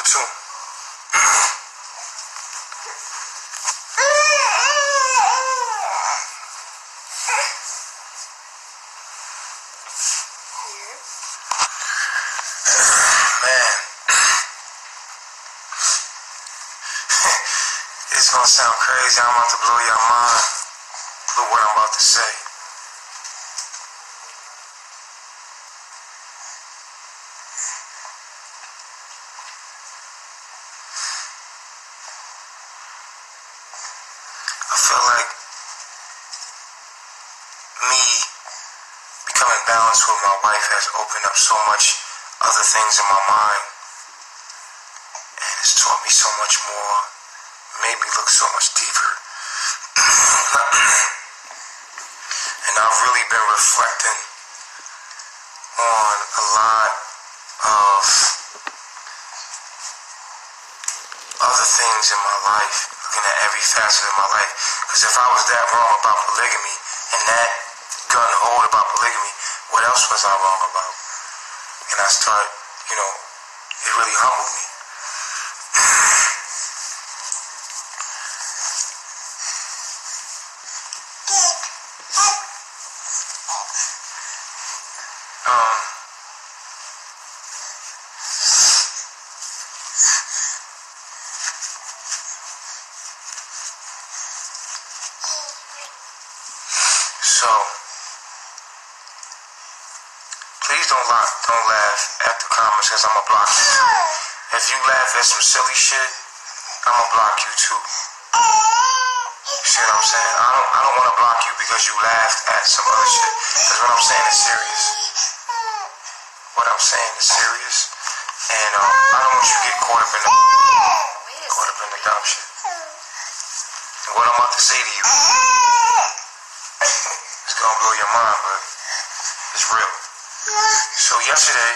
platoon. Man, it's gonna sound crazy. I'm about to blow your mind with what I'm about to say. I feel like me becoming balanced with my wife has opened up so much other things in my mind, and it's taught me so much more, made me look so much deeper. And I've really been reflecting on a lot of other things in my life, looking at every facet of my life. Because if I was that wrong about polygamy and that gun-hold about polygamy, what else was I wrong about? And I start, it really humbled me. So, please don't laugh at the comments, because I'm going to block you. If you laugh at some silly shit, I'm going to block you too. You see what I'm saying? I don't want to block you because you laughed at some other shit. Because what I'm saying is serious. What I'm saying is serious. And I don't want you to get caught up in the dumb shit. And what I'm about to say to you, it's gonna blow your mind, but it's real. So yesterday,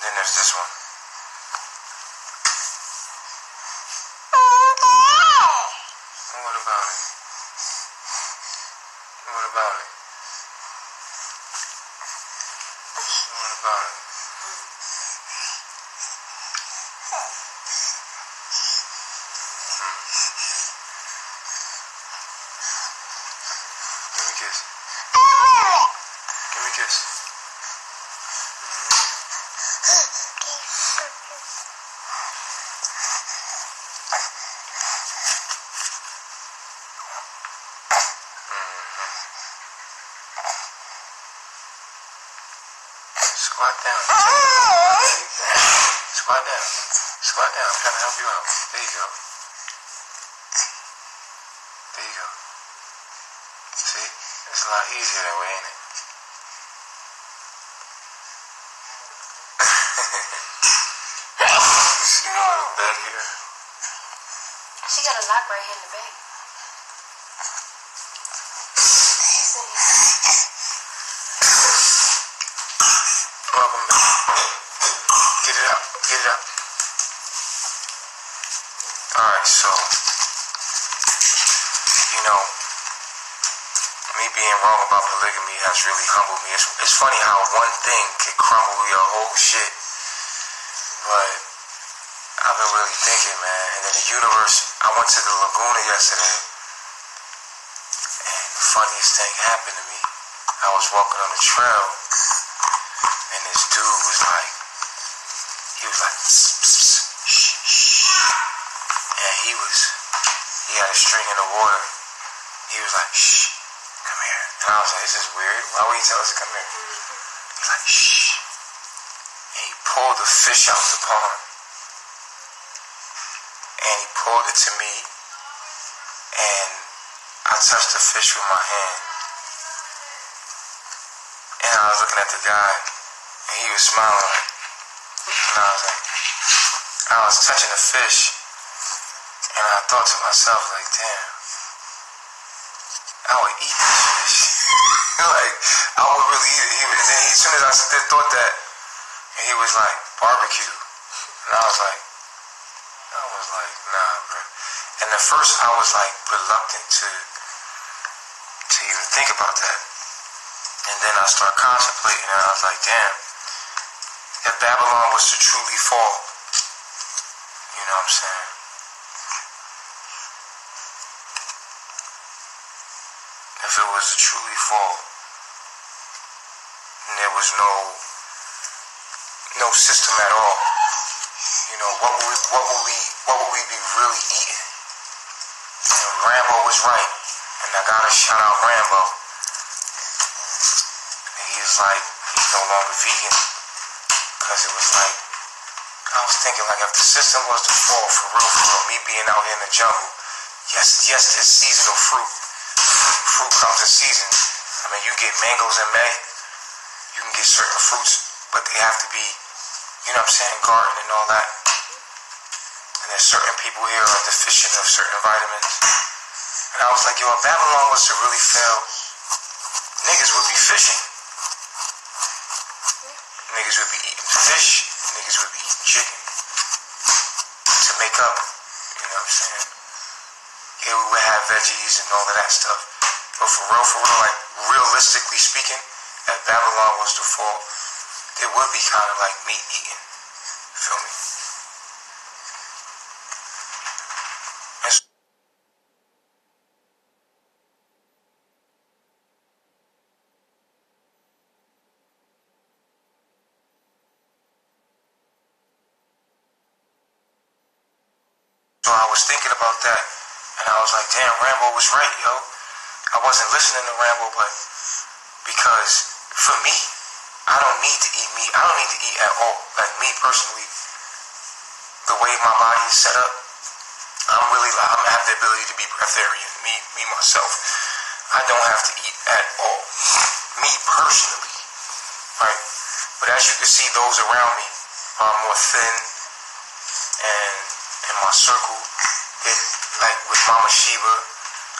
then there's this one. What about it? What about it? What about it? Give me a kiss. Give me a kiss. Squat down. Squat down. Squat down. I'm trying to help you out. There you go. There you go. See? It's a lot easier that way, ain't it? See the little bed here? She got a lock right here in the back. Welcome back. Get it up. Get it up. Alright, so, me being wrong about polygamy has really humbled me. It's funny how one thing can crumble your whole shit. But I've been really thinking, man. And then the universe, I went to the Laguna yesterday, and the funniest thing happened to me. I was walking on the trail, and this dude was like, psst, psst, shh, shh. And he had a string in the water. He was like, shh, come here. And I was like, this is weird. Why would he tell us to come here? He's like, shh. And he pulled the fish out the pond. And he pulled it to me. And I touched the fish with my hand. And I was looking at the guy. And he was smiling. And I was touching the fish. And I thought to myself, like, damn, I would eat this fish. Like, I would really eat it. And then as soon as I thought that, and he was like, barbecue. And I was like, like, nah, bro. And at first I was like reluctant to even think about that. And then I started contemplating and I was like, damn, if Babylon was to truly fall, you know what I'm saying? If it was to truly fall, and there was no system at all, you know, what would we be really eating? And Rambo was right, and I gotta shout out Rambo. And he was like, he's no longer vegan, because it was like, I was thinking like if the system was to fall for real, me being out here in the jungle, yes, there's seasonal fruit. Fruit comes in season. I mean, you get mangoes in May, you can get certain fruits, but they have to be, you know what I'm saying, garden and all that. And there's certain people here are deficient of certain vitamins. And I was like, yo, if Babylon was to really fail, niggas would be fishing. Niggas would be eating fish. Niggas would be eating chicken. To make up, you know what I'm saying? Yeah, we would have veggies and all of that stuff. But for real, like, realistically speaking, if Babylon was to fall, it would be kind of like meat eating. Feel me? So I was thinking about that, and I was like, damn, Rambo was right, yo. I wasn't listening to Rambo, but because for me, I don't need to eat meat. I don't need to eat at all. Like me personally, the way my body is set up, I have the ability to be breatharian. Me myself, I don't have to eat at all. Me personally, right? But as you can see, those around me are more thin, and in my circle, like with Mama Sheba,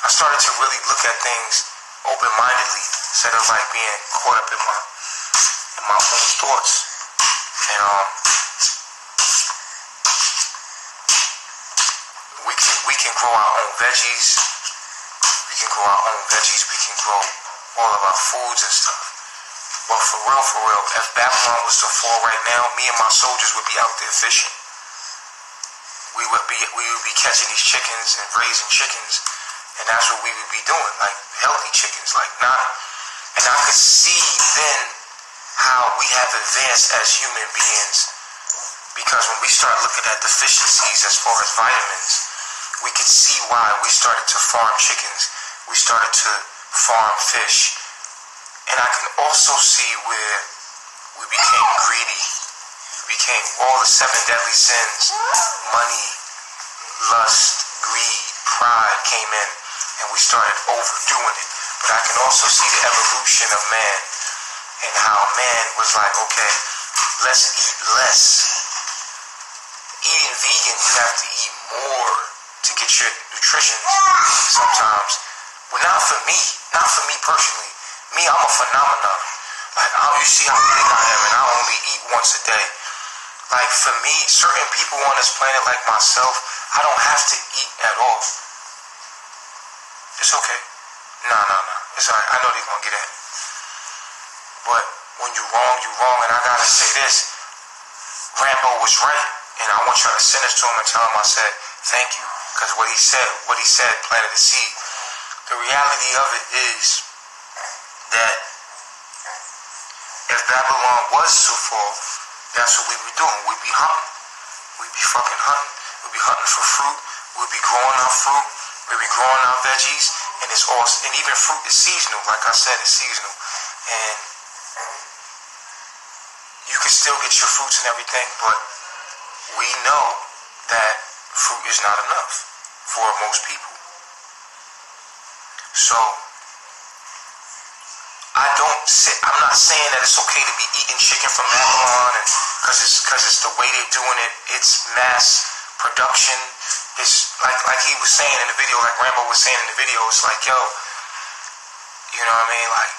I started to really look at things open-mindedly instead of like being caught up in my own thoughts. And we can grow our own veggies. We can grow our own veggies. We can grow all of our foods and stuff. But for real, if Babylon was to fall right now, me and my soldiers would be out there fishing. We would be catching these chickens and raising chickens, and that's what we would be doing, like healthy chickens, like not. And I could see then how we have advanced as human beings, because when we start looking at deficiencies as far as vitamins, we could see why we started to farm chickens, we started to farm fish, and I can also see where we became greedy. Became all the 7 deadly sins: money, lust, greed, pride came in, and we started overdoing it. But I can also see the evolution of man, and how man was like, okay, let's eat less. Eating vegan, you have to eat more to get your nutrition sometimes. Well, not for me personally. Me, I'm a phenomenon. Like, you see how big I am, and I only eat once a day. Like, for me, certain people on this planet like myself, I don't have to eat at all. It's okay. Nah. It's alright. I know they're gonna get at me. But when you're wrong, and I gotta say this, Rambo was right, and I want y'all to send this to him and tell him I said, thank you. Because what he said planted a seed. The reality of it is that if Babylon was to fall, that's what we be doing. We'd be hunting. We'd be fucking hunting. We'd be hunting for fruit. We'd be growing our fruit. We'd be growing our veggies. And it's all, and even fruit is seasonal. Like I said, it's seasonal. And you can still get your fruits and everything, but we know that fruit is not enough for most people. So I'm not saying that it's okay to be eating chicken from Babylon, and because it's the way they're doing it. It's mass production. It's like he was saying in the video, like Rambo was saying in the video. It's like, yo, you know what I mean? Like,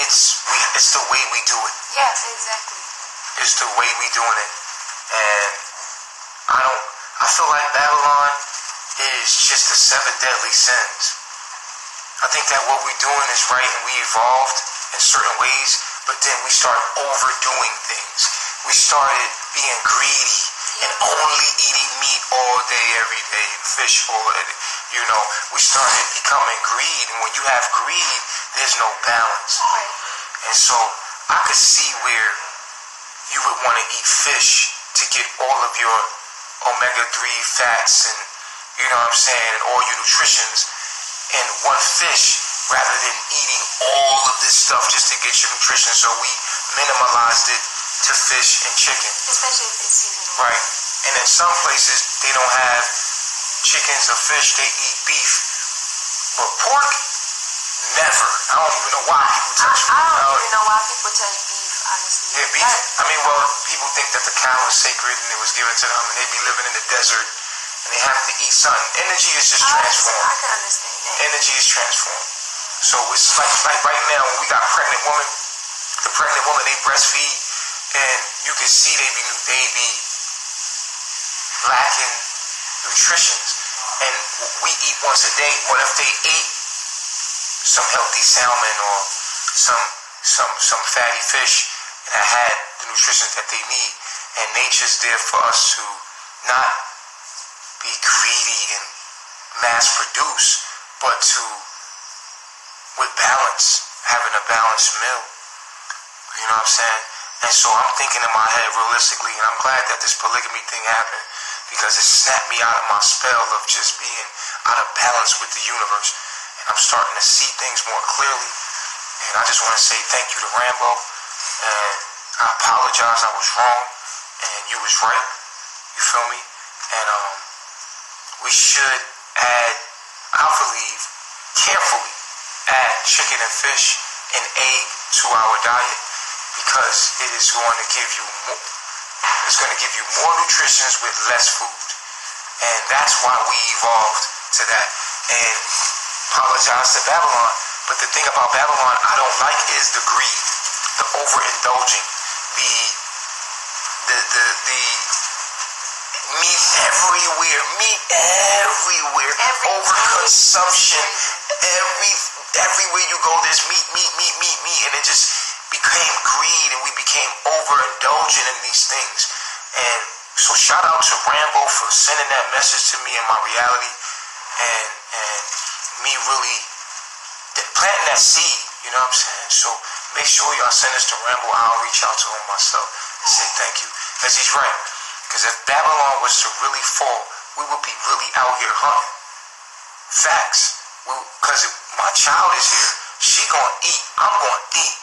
it's the way we do it. Yes, exactly. It's the way we doing it. And I feel like Babylon is just the 7 deadly sins. I think that what we're doing is right, and we evolved in certain ways, but then we started overdoing things. We started being greedy and only eating meat all day, every day, and fish all day. We started becoming greed, and when you have greed, there's no balance. And so I could see where you would want to eat fish to get all of your omega-3 fats and, and all your nutritions in one fish rather than eating all of this stuff just to get your nutrition. So we minimalized it to fish and chicken. Especially if it's seasonal. Right. And in some places, they don't have chickens or fish. They eat beef. But pork, never. I don't even know why people touch I don't even know why people touch beef, honestly. Yeah, beef. People think that the cow is sacred and it was given to them, and they be living in the desert and they have to eat something. Energy is just transformed. I can understand that. Energy is transformed. So it's like right now when we got pregnant women, they breastfeed, and you can see they be lacking nutrition. And we eat once a day. What if they ate some healthy salmon or some fatty fish and had the nutrition that they need? And nature's there for us to not be greedy and mass produce, but to, with balance, having a balanced meal. You know what I'm saying? And so I'm thinking in my head realistically, and I'm glad that this polygamy thing happened, because it snapped me out of my spell of just being out of balance with the universe. And I'm starting to see things more clearly. And I just want to say thank you to Rambo. And I apologize, I was wrong, and you was right. You feel me? And we should add, I believe, carefully add chicken and fish and egg to our diet, because it is going to give you more. It's going to give you more nutrition with less food. And that's why we evolved to that. And apologize to Babylon. But the thing about Babylon I don't like is the greed, the overindulging, the meat everywhere, overconsumption. Everywhere you go, there's meat, and it just became greed, and we became overindulgent in these things. And so shout out to Rambo for sending that message to me in my reality, and me really planting that seed, you know what I'm saying? So make sure y'all send this to Rambo. I'll reach out to him myself and say thank you, because he's right. Because if Babylon was to really fall, we would be really out here hunting. Facts. Because my child is here, she gonna eat, I'm gonna eat.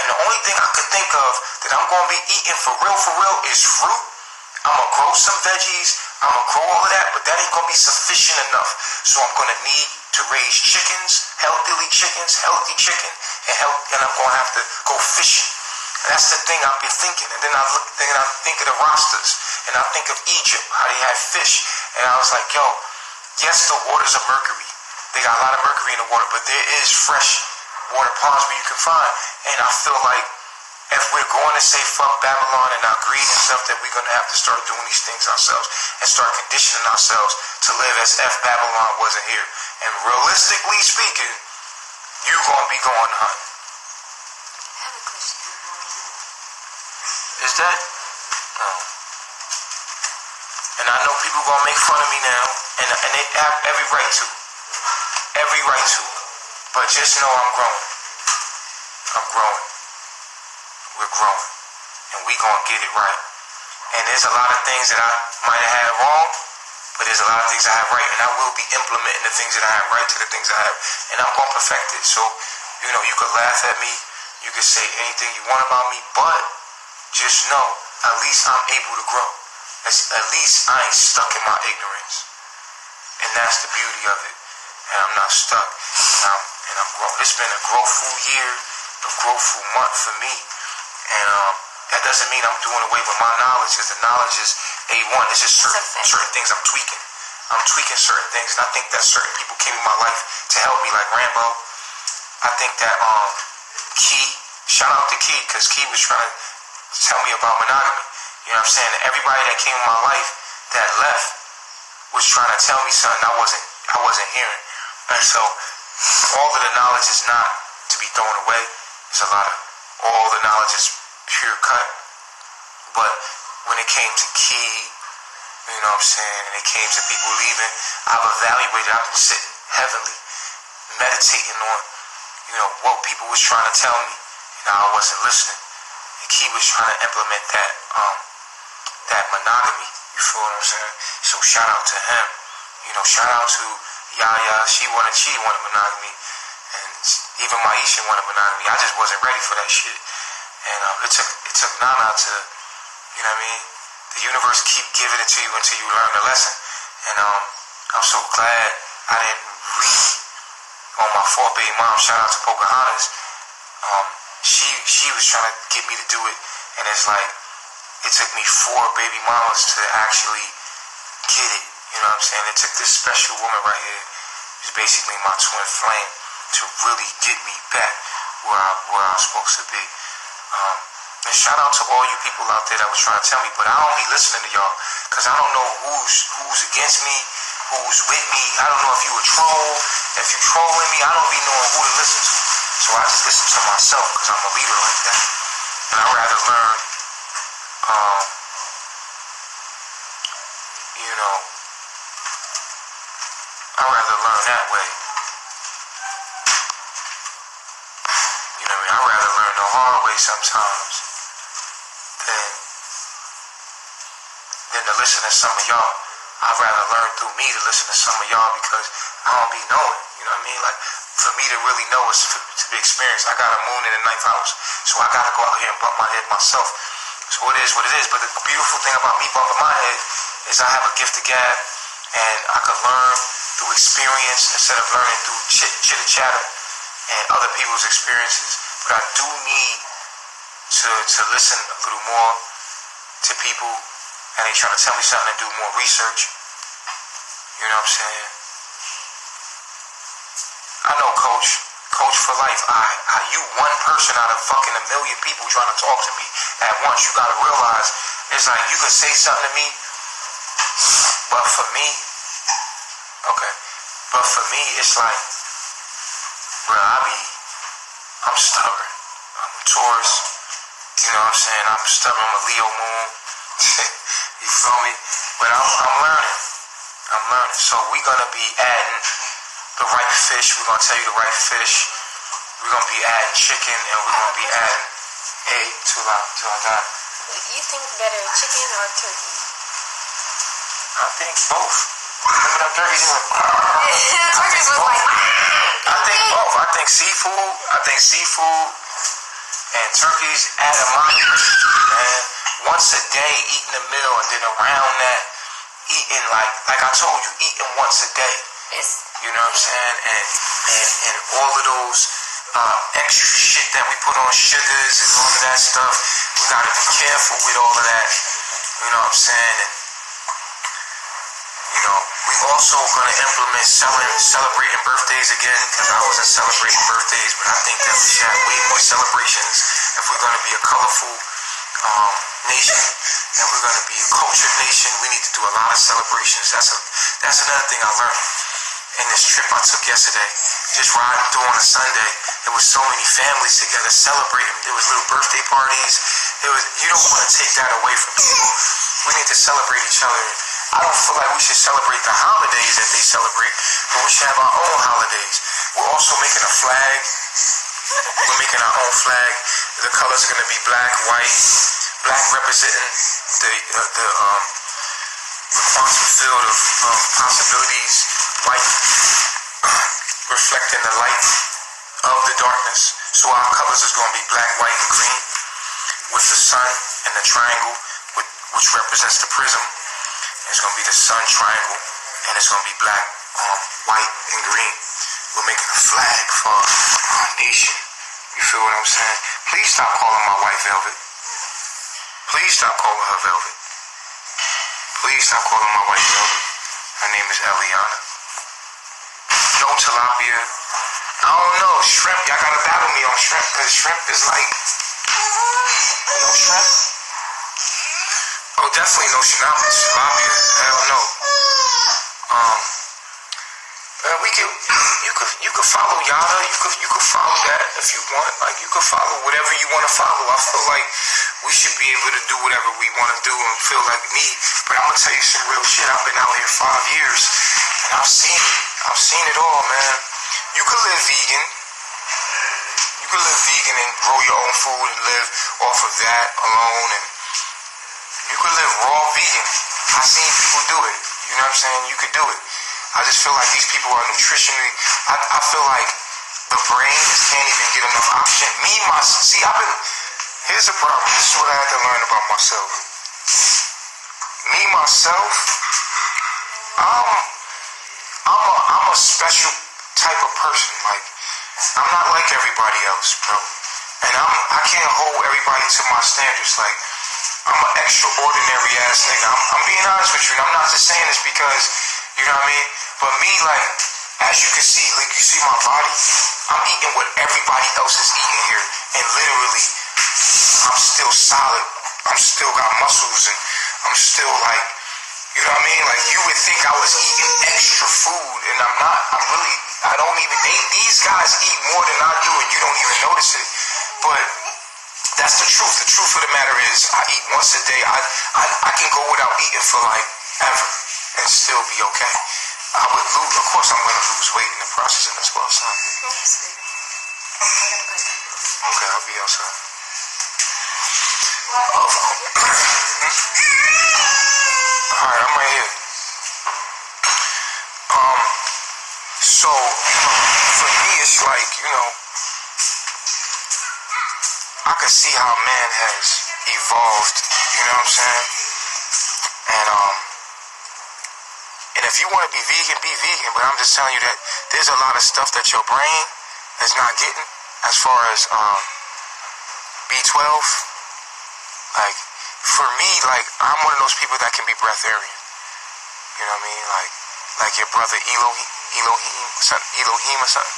And the only thing I could think of that I'm gonna be eating for real is fruit. I'm gonna grow some veggies, I'm gonna grow all of that, but that ain't gonna be sufficient enough. So I'm gonna need to raise chickens, healthy chicken, and I'm gonna have to go fishing. And that's the thing I've been thinking. And then I think of the rosters, and I think of Egypt, how they had fish, and I was like, yo, yes, the waters are mercury. They got a lot of mercury in the water, but there is fresh water ponds where you can find. And I feel like if we're going to say fuck Babylon and our greed and stuff, that we're going to have to start doing these things ourselves and start conditioning ourselves to live as if Babylon wasn't here. And realistically speaking, you're going to be going hunting. I have a question. Is that? Oh. And I know people going to make fun of me now, and they have every right to. Every right to. But just know I'm growing. I'm growing. We're growing. And we gonna get it right. And there's a lot of things that I might have had wrong, but there's a lot of things I have right, and I will be implementing the things that I have right to the things I have, and I'm gonna perfect it. So, you can laugh at me, you can say anything you want about me, but just know, at least I'm able to grow. At least I ain't stuck in my ignorance. And that's the beauty of it. And I'm not stuck. And I'm growing. It's been a growthful year, a growthful month for me. And that doesn't mean I'm doing away with my knowledge, because the knowledge is A1. It's just certain things I'm tweaking. I'm tweaking certain things, and I think that certain people came in my life to help me, like Rambo. I think that Key, shout out to Key, because Key was trying to tell me about monogamy. You know what I'm saying? Everybody that came in my life that left was trying to tell me something I wasn't hearing. And so all of the knowledge is not to be thrown away. There's a lot of, all the knowledge is pure cut. But when it came to key, you know what I'm saying, and it came to people leaving, I've evaluated, I've been sitting heavily, meditating on, you know, what people was trying to tell me, and I wasn't listening. And Key was trying to implement that monogamy, you feel what I'm saying? So shout out to him. You know, shout out to Yaya, she wanted monogamy, and even Maisha wanted monogamy. I just wasn't ready for that shit. And it took Nana to, you know what I mean? The universe keep giving it to you until you learn the lesson. And I'm so glad I didn't read on my fourth baby mom. Shout out to Pocahontas. She was trying to get me to do it, and it's like it took me 4 baby mamas to actually get it. You know what I'm saying? It took this special woman right here, who's basically my twin flame, to really get me back where I was supposed to be. And shout out to all you people out there that was trying to tell me, but I don't be listening to y'all, because I don't know who's against me, who's with me. I don't know if you a troll. If you trolling me, I don't be knowing who to listen to. So I just listen to myself, because I'm a leader like that. And I'd rather learn, you know, I'd rather learn that way. You know what I mean? I'd rather learn the hard way sometimes than to listen to some of y'all. I'd rather learn through me to listen to some of y'all, because I don't be knowing. You know what I mean? Like, for me to really know is to be experienced. I got a moon in the 9th house, so I got to go out here and bump my head myself. So it is what it is. But the beautiful thing about me bumping my head is I have a gift of gab, and I can learn through experience instead of learning through chitter chatter and other people's experiences. But I do need to listen a little more to people, and they try to tell me something and do more research. You know what I'm saying? I know, Coach for life. You one person out of fucking a million people trying to talk to me at once. You gotta realize, it's like you can say something to me, but for me, it's like, bro, I'm stubborn. I'm a Taurus. You know what I'm saying? I'm stubborn. I'm a Leo moon. You feel me? But I'm learning. So we're gonna be adding the right fish. We're gonna tell you the right fish. We're gonna be adding chicken, and we're gonna be adding egg to our diet. You think better chicken or turkey? I think both. Remember them turkeys? Turkeys was like. I think both. I think seafood and turkeys add a moderation, man. Once a day, eating a meal, and then around that, eating like I told you, eating once a day. You know what I'm saying? And all of those extra shit that we put on sugars and all of that stuff, we gotta be careful with all of that. You know what I'm saying? And you know, we also gonna implement celebrating birthdays again, because I wasn't celebrating birthdays, but I think that we should have way more celebrations if we're gonna be a colorful nation, and we're gonna be a cultured nation. We need to do a lot of celebrations. That's another thing I learned in this trip I took yesterday. Just riding through on a Sunday, there was so many families together celebrating. There was little birthday parties. You don't want to take that away from people. We need to celebrate each other. I don't feel like we should celebrate the holidays that they celebrate, but we should have our own holidays. We're also making a flag. We're making our own flag. The colors are going to be black, white. Black representing the quantum field of possibilities. White reflecting the light of the darkness. So our colors is going to be black, white, and green, with the sun and the triangle, which represents the prism. It's going to be the sun triangle, and it's going to be black, white, and green. We're making a flag for our nation. You feel what I'm saying? Please stop calling my wife Velvet. Please stop calling her Velvet. Please stop calling my wife Velvet. Her name is Eliana. No tilapia. I don't know. Shrimp. Y'all gotta battle me on shrimp, because shrimp is like, shrimp. Oh, definitely no Shalabia. Hell no. You could follow Yada. You could follow that if you want. Like you could follow whatever you want to follow. I feel like we should be able to do whatever we want to do and feel like me. But I'm gonna tell you some real shit. I've been out here 5 years and I've seen it all, man. You could live vegan. You could live vegan and grow your own food and live off of that alone, and you could live raw vegan. I've seen people do it. You know what I'm saying? You could do it. I just feel like these people are nutritionally. I feel like the brain just can't even get enough oxygen. Here's the problem. This is what I had to learn about myself. Myself, I'm a special type of person. Like, I'm not like everybody else, bro. And I can't hold everybody to my standards. Like, I'm an extraordinary ass nigga. I'm being honest with you, and I'm not just saying this because, you know what I mean? But me, like, as you can see, like, you see my body, I'm eating what everybody else is eating here. And literally, I'm still solid. I'm still got muscles, and I'm still, like, you know what I mean? Like, you would think I was eating extra food, and I'm not. I don't even, these guys eat more than I do, and you don't even notice it. But that's the truth. The truth of the matter is, I eat once a day. I can go without eating for, like, ever and still be okay. I would lose, of course I'm going to lose weight in the process and as well, son. Yes, baby. Okay, I'll be outside. Alright, I'm right here. So, for me it's like, I can see how man has evolved, you know what I'm saying? And if you want to be vegan, but I'm just telling you that there's a lot of stuff that your brain is not getting as far as B12. Like, for me, like, I'm one of those people that can be breatharian. You know what I mean? Like your brother Elohim or something.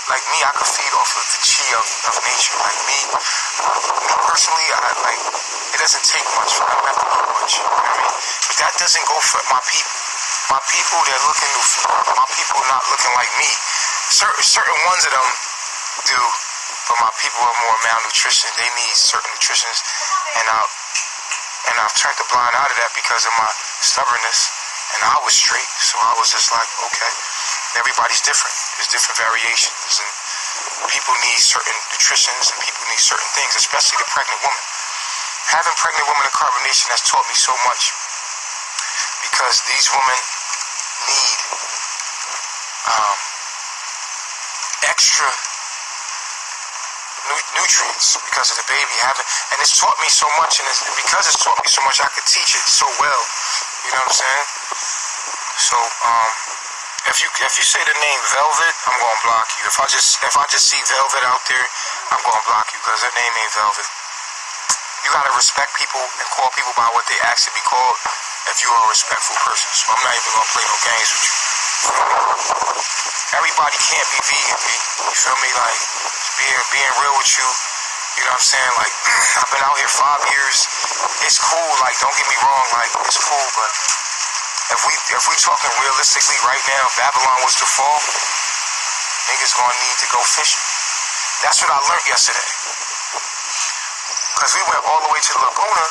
Like me, I could feed off of the chi of nature. Like me personally, it doesn't take much. I don't have to eat much. You know what I mean? But that doesn't go for my people. My people, they're looking to feed. My people are not looking like me. Certain ones of them do, but my people are more malnutrition. They need certain nutritions, and I've turned the blind eye to that because of my stubbornness. And I was straight, so I was just like, okay, everybody's different. There's different variations, and people need certain nutritions, and people need certain things, especially the pregnant woman. Having pregnant women in CarbonNation has taught me so much, because these women need extra nutrients because of the baby having, and it's taught me so much, and because it's taught me so much, I could teach it so well. You know what I'm saying? So, if you say the name Velvet, I'm gonna block you. If I just see Velvet out there, I'm gonna block you because her name ain't Velvet. You gotta respect people and call people by what they ask to be called if you are a respectful person. So I'm not even gonna play no games with you. Everybody can't be vegan, B. You feel me? Like, being real with you, you know what I'm saying? Like, I've been out here 5 years. It's cool, like, don't get me wrong, like, it's cool, but if we talking realistically right now, Babylon was to fall, niggas gonna need to go fishing. That's what I learned yesterday. Because we went all the way to the Laguna,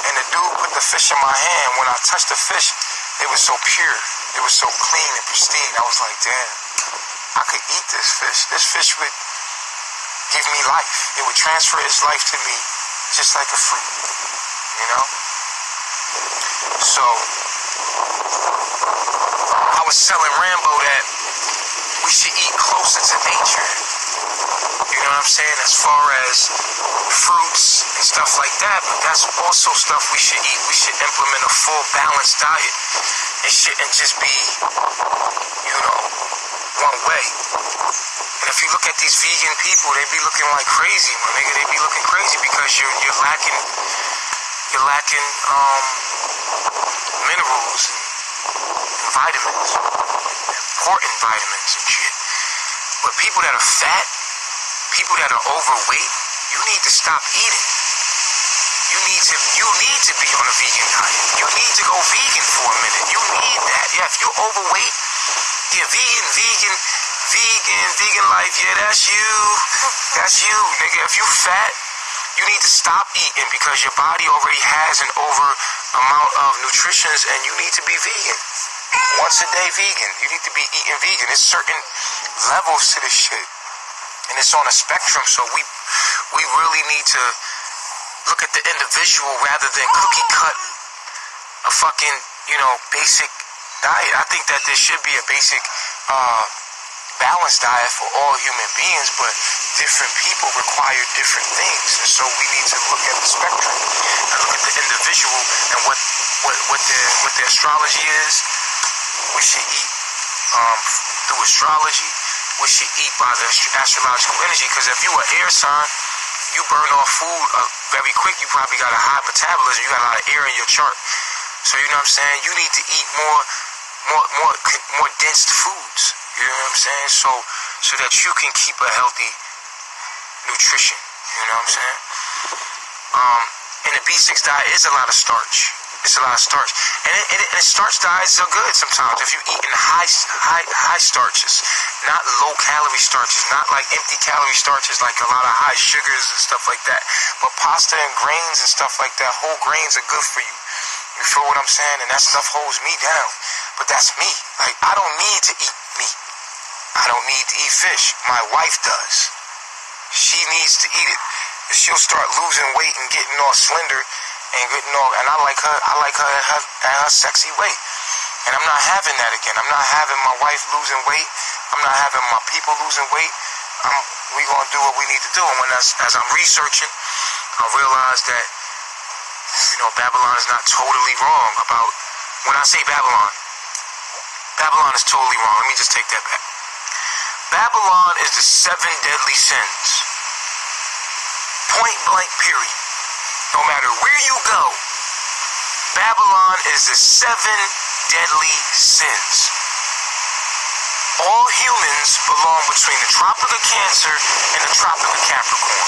and the dude put the fish in my hand. When I touched the fish, it was so pure. It was so clean and pristine. I was like, damn, I could eat this fish. This fish would give me life. It would transfer its life to me just like a fruit, you know? So, I was telling Rambo that we should eat closer to nature. You know what I'm saying? As far as fruits and stuff like that, but that's also stuff we should eat. We should implement a full balanced diet. It shouldn't just be, one way. And if you look at these vegan people, they be looking like crazy, my nigga. They be looking crazy because you're lacking minerals and vitamins, important vitamins and shit. But people that are fat, people that are overweight, you need to stop eating. You need to be on a vegan diet. You need to go vegan for a minute. You need that. Yeah, if you're overweight, yeah, vegan life, yeah, that's you. That's you, nigga. If you fat, you need to stop eating because your body already has an over amount of nutrition and you need to be vegan. Once a day vegan. You need to be eating vegan. There's certain levels to this shit. And it's on a spectrum, so we really need to look at the individual rather than cookie cut a fucking, basic diet. I think that there should be a basic balanced diet for all human beings, but different people require different things. And so we need to look at the spectrum and look at the individual and what their astrology is. We should eat through astrology. We should eat by the astrological energy, because if you are air sign, you burn off food very quick. You probably got a high metabolism. You got a lot of air in your chart. So you know what I'm saying? You need to eat more dense foods. You know what I'm saying? So that you can keep a healthy nutrition. You know what I'm saying? And the B6 diet is a lot of starch. It's a lot of starch. And starch diets are good sometimes if you eat in high starches, not low calorie starches, not like empty calorie starches like a lot of high sugars and stuff like that. But pasta and grains and stuff like that, whole grains are good for you. You feel what I'm saying? And that stuff holds me down. But that's me. Like, I don't need to eat meat. I don't need to eat fish. My wife does. She needs to eat it. She'll start losing weight and getting all slender and I like her at her sexy weight. And I'm not having that again. I'm not having my wife losing weight. I'm not having my people losing weight. We gonna do what we need to do. And as I'm researching, I realize that Babylon is not totally wrong about when I say Babylon. Babylon is totally wrong. Let me just take that back. Babylon is the 7 deadly sins. Point blank, period. No matter where you go, Babylon is the 7 deadly sins. All humans belong between the Tropic of Cancer and the Tropic of Capricorn.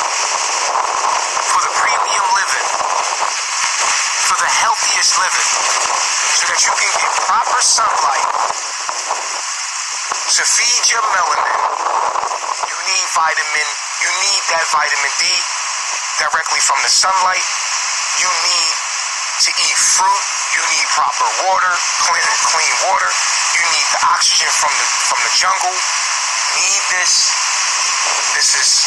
For the premium living, for the healthiest living, so that you can get proper sunlight to feed your melanin. You need that vitamin D directly from the sunlight. You need to eat fruit. You need proper water, clean water. You need the oxygen from the jungle. You need this. This is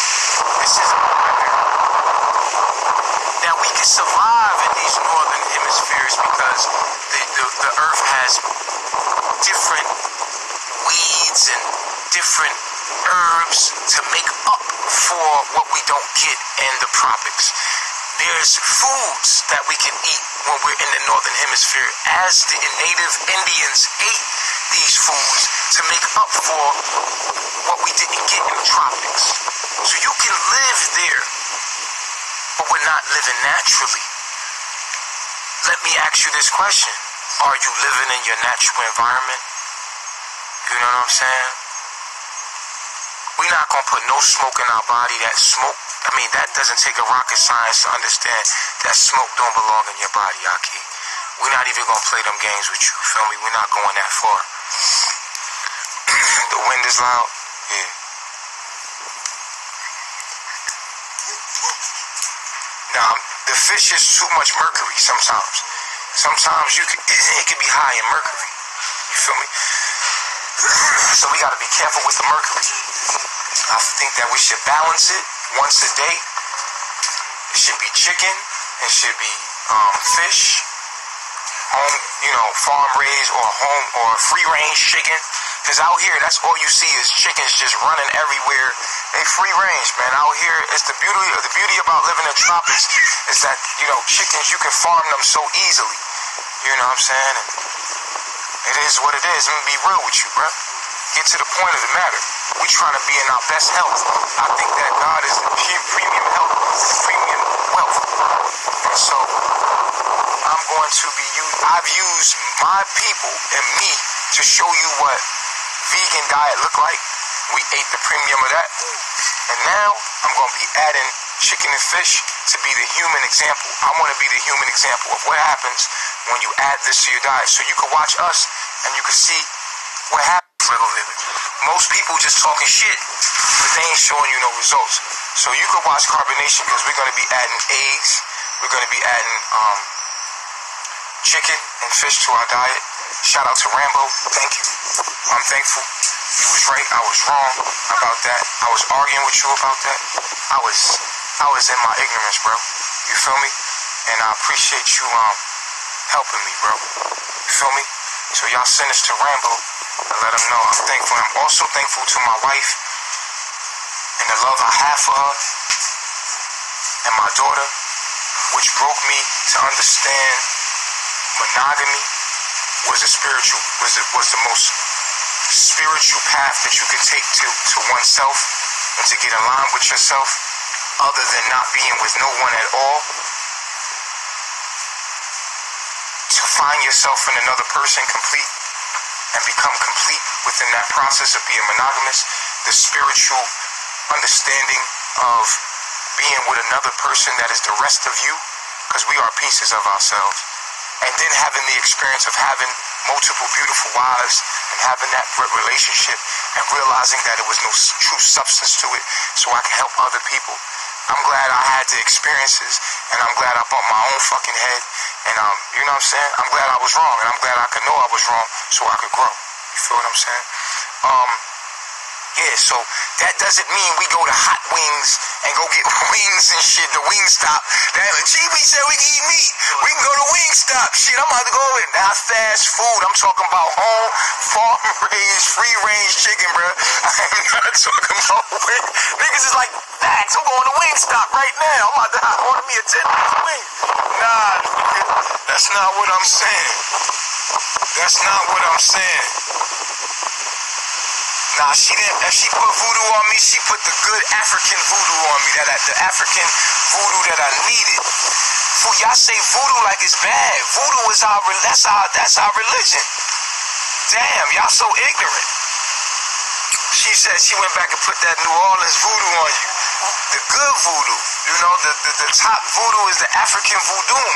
now we can survive in these northern hemispheres because the earth has different weeds and different herbs to make up for what we don't get in the tropics. There's foods that we can eat when we're in the northern hemisphere, as the native Indians ate these foods to make up for what we didn't get in the tropics. So you can live there, but we're not living naturally. Let me ask you this question. Are you living in your natural environment? You know what I'm saying? We're not going to put no smoke in our body. That smoke, that doesn't take a rocket science to understand that smoke don't belong in your body, Aki. We're not even going to play them games with you, feel me? We're not going that far. The wind is loud? Yeah. Now, the fish is too much mercury sometimes. Sometimes it can be high in mercury. You feel me? So we got to be careful with the mercury. I think that we should balance it once a day. It should be chicken. It should be fish, home, farm raised or home or free range chicken. Because out here, that's all you see is chickens just running everywhere. They free range, man. Out here, it's the beauty about living in the tropics is that chickens, you can farm them so easily. You know what I'm saying? And it is what it is. Let me be real with you, bro. Get to the point of the matter. We trying to be in our best health. I think that God is the premium health, premium wealth. And so I'm going to be I've used my people and me to show you what vegan diet look like. We ate the premium of that. And now I'm going to be adding chicken and fish to be the human example. I want to be the human example of what happens when you add this to your diet. So you can watch us and you can see what happens. Most people just talking shit, but they ain't showing you no results. So you can watch CarbonNation because we're going to be adding eggs. We're going to be adding chicken and fish to our diet. Shout out to Rambo. Thank you. I'm thankful. You was right. I was wrong about that. I was arguing with you about that. I was in my ignorance, bro. You feel me? And I appreciate you helping me, bro. You feel me? So y'all send this to Rambo and let him know I'm thankful. I'm also thankful to my wife and the love I have for her and my daughter, which broke me to understand monogamy was the most spiritual path that you can take to oneself and to get aligned with yourself, other than not being with no one at all. To find yourself in another person complete and become complete within that process of being monogamous, the spiritual understanding of being with another person that is the rest of you, because we are pieces of ourselves, and then having the experience of having multiple beautiful wives and having that relationship and realizing that it was no true substance to it, so I can help other people. I'm glad I had the experiences, and I'm glad I bumped my own fucking head, and you know what I'm saying? I'm glad I was wrong, and I'm glad I could know I was wrong so I could grow. You feel what I'm saying? Yeah, so that doesn't mean we go to Hot Wings and go get wings and shit, the Wingstop. Gee, we said we can eat meat. We can go to Wingstop. Shit, I'm about to go over there. Not fast food. I'm talking about home, farm-raised, free-range chicken, bro. I am not talking about wings. Niggas is like, facts, I'm going to Wingstop right now. I'm about to order me a 10-piece wing. Nah, that's not what I'm saying. That's not what I'm saying. Nah, she didn't. If she put voodoo on me, she put the good African voodoo on me. The African voodoo that I needed. Fool, y'all say voodoo like it's bad. Voodoo is that's our religion. Damn, y'all so ignorant. She said she went back and put that New Orleans voodoo on you. The good voodoo. You know, the top voodoo is the African voodoo.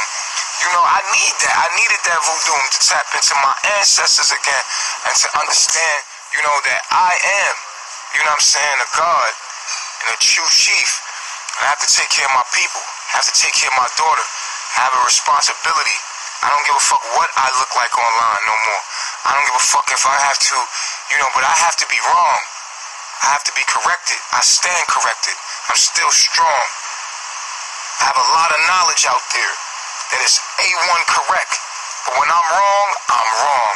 You know, I need that. I needed that voodoo to tap into my ancestors again and to understand, you know, that I am, you know what I'm saying, a God and a true chief. And I have to take care of my people. I have to take care of my daughter. I have a responsibility. I don't give a fuck what I look like online no more. I don't give a fuck if I have to, you know, but I have to be wrong. I have to be corrected. I stand corrected. I'm still strong. I have a lot of knowledge out there that is A1 correct. But when I'm wrong, I'm wrong.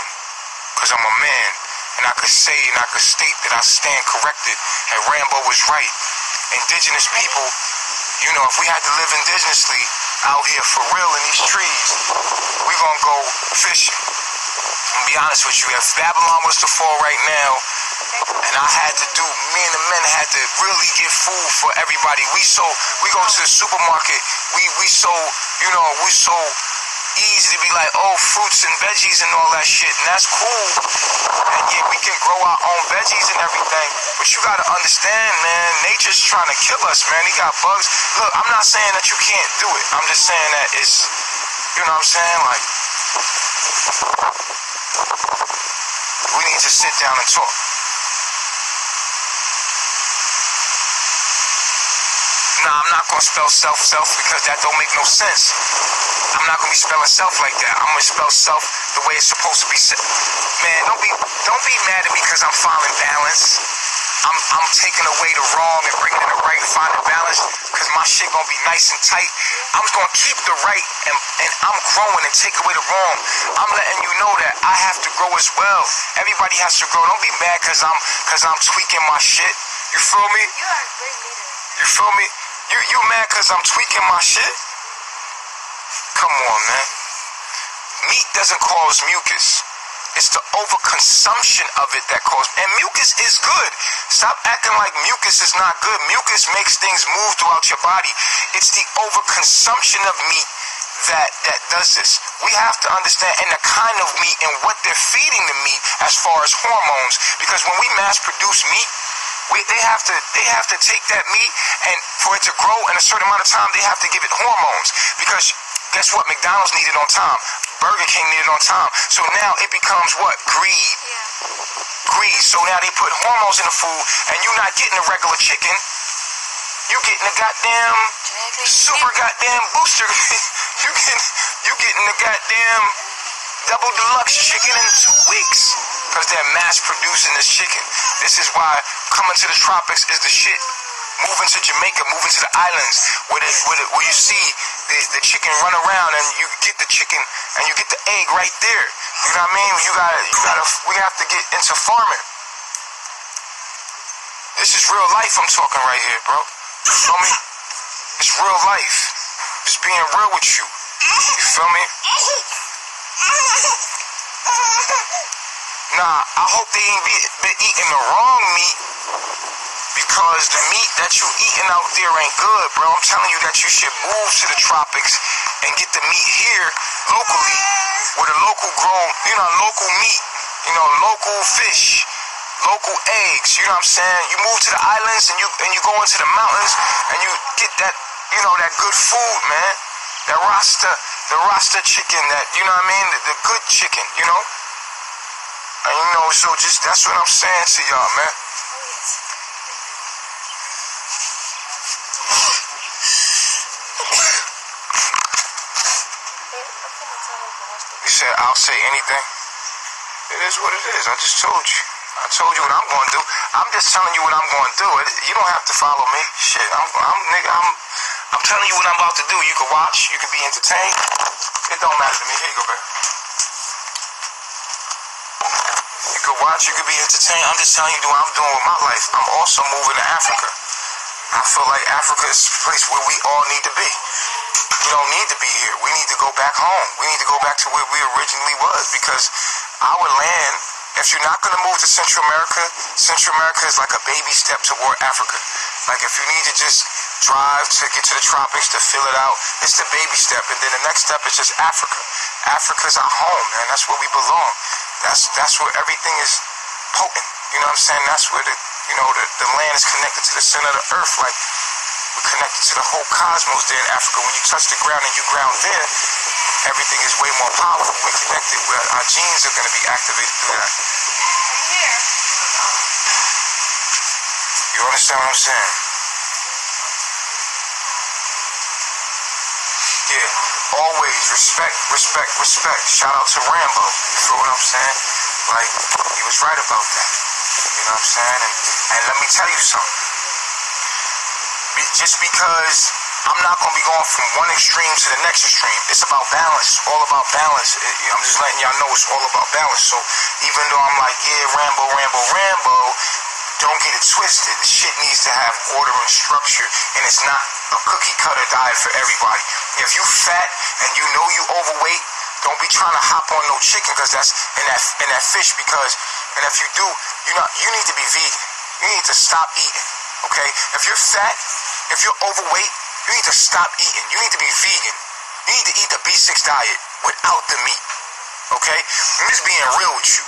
Because I'm a man. And I could say and I could state that I stand corrected. And Rambo was right. Indigenous people, you know, if we had to live indigenously out here for real in these trees, we gonna go fishing. I'm gonna be honest with you. If Babylon was to fall right now, and I had to do, me and the men had to really get food for everybody. We go to the supermarket, we so, you know, we so easy to be like, oh, fruits and veggies and all that shit, and that's cool. And yeah, we can grow our own veggies and everything, but you gotta understand, man, nature's trying to kill us, man. He got bugs. Look, I'm not saying that you can't do it. I'm just saying that it's, you know what I'm saying, like, we need to sit down and talk. Nah, I'm not gonna spell self because that don't make no sense. I'm not gonna be spelling self like that. I'm gonna spell self the way it's supposed to be said. Man, don't be mad at me because I'm finding balance. I'm taking away the wrong and bringing in the right, finding balance, because my shit gonna be nice and tight. I'm just gonna keep the right and I'm growing and take away the wrong. I'm letting you know that I have to grow as well. Everybody has to grow. Don't be mad because I'm tweaking my shit. You feel me? You are a great leader. You feel me? You mad because I'm tweaking my shit? Come on, man. Meat doesn't cause mucus. It's the overconsumption of it that causes. And mucus is good. Stop acting like mucus is not good. Mucus makes things move throughout your body. It's the overconsumption of meat that does this. We have to understand and the kind of meat and what they're feeding the meat as far as hormones. Because when we mass produce meat, They have to take that meat, and for it to grow in a certain amount of time, they have to give it hormones. Because guess what? McDonald's needed on time. Burger King needed on time. So now it becomes what? Greed. Greed. So now they put hormones in the food, and you're not getting a regular chicken. You getting the goddamn super goddamn booster. you getting the goddamn double deluxe chicken in 2 weeks. Because they're mass producing this chicken. This is why coming to the tropics is the shit. Moving to Jamaica, moving to the islands, where you see the chicken run around, and you get the chicken and you get the egg right there. You know what I mean? We have to get into farming. This is real life I'm talking right here, bro. You feel me? It's real life. Just being real with you. You feel me? Nah, I hope they ain't been eating the wrong meat, because the meat that you eating out there ain't good, bro. I'm telling you that you should move to the tropics and get the meat here locally, with a local grown, local meat, local fish, local eggs. You know what I'm saying? You move to the islands and you go into the mountains and you get that, that good food, man. That Rasta chicken, that, you know what I mean? The good chicken, And so just, that's what I'm saying to y'all, man. You said, I'll say anything? It is what it is. I just told you. I told you what I'm going to do. I'm just telling you what I'm going to do. You don't have to follow me. Shit, I'm telling you what I'm about to do. You can watch. You can be entertained. It don't matter to me. Here you go, baby. You could watch, you could be entertained. I'm just telling you what I'm doing with my life. I'm also moving to Africa. I feel like Africa is a place where we all need to be. We don't need to be here. We need to go back home. We need to go back to where we originally was, because our land, if you're not going to move to Central America is like a baby step toward Africa. Like if you need to just drive to get to the tropics to fill it out, it's the baby step. And then the next step is just Africa. Africa's our home, man. That's where we belong. That's where everything is potent. You know what I'm saying? That's where the land is connected to the center of the earth. Like we're connected to the whole cosmos there in Africa. When you touch the ground and you ground there, everything is way more powerful. We're connected. Our genes are going to be activated through that. You understand what I'm saying? Yeah. Always respect. Shout out to Rambo. You feel what I'm saying? Like, he was right about that. You know what I'm saying? And let me tell you something. Just because I'm not going to be going from one extreme to the next extreme. It's about balance. It's all about balance. I'm just letting y'all know it's all about balance. So even though I'm like, yeah, Rambo, don't get it twisted. The shit needs to have order and structure, and it's not a cookie cutter diet for everybody. If you fat and you know you overweight, don't be trying to hop on no chicken, because that's in that fish. And if you do, you need to be vegan. You need to stop eating. Okay? If you're fat, if you're overweight, you need to stop eating. You need to be vegan. You need to eat the B6 diet without the meat. Okay? I'm just being real with you.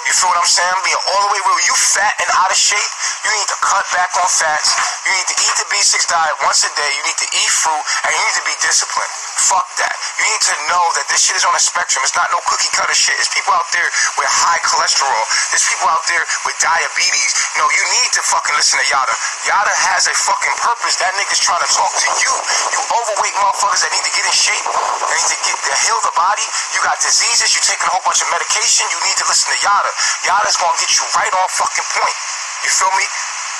You feel what I'm saying? I'm being all the way real. You fat and out of shape, you need to cut back on fats. You need to eat the B6 diet once a day. You need to eat fruit, and you need to be disciplined. Fuck that. You need to know that this shit is on a spectrum. It's not no cookie cutter shit. There's people out there with high cholesterol. There's people out there with diabetes. No, you need to fucking listen to Yada. Yada has a fucking purpose. That nigga's trying to talk to you. You overweight motherfuckers that need to get in shape. That need to heal the body. You got diseases. You're taking a whole bunch of medication. You need to listen to Yada. Yada's gonna get you right on fucking point. You feel me?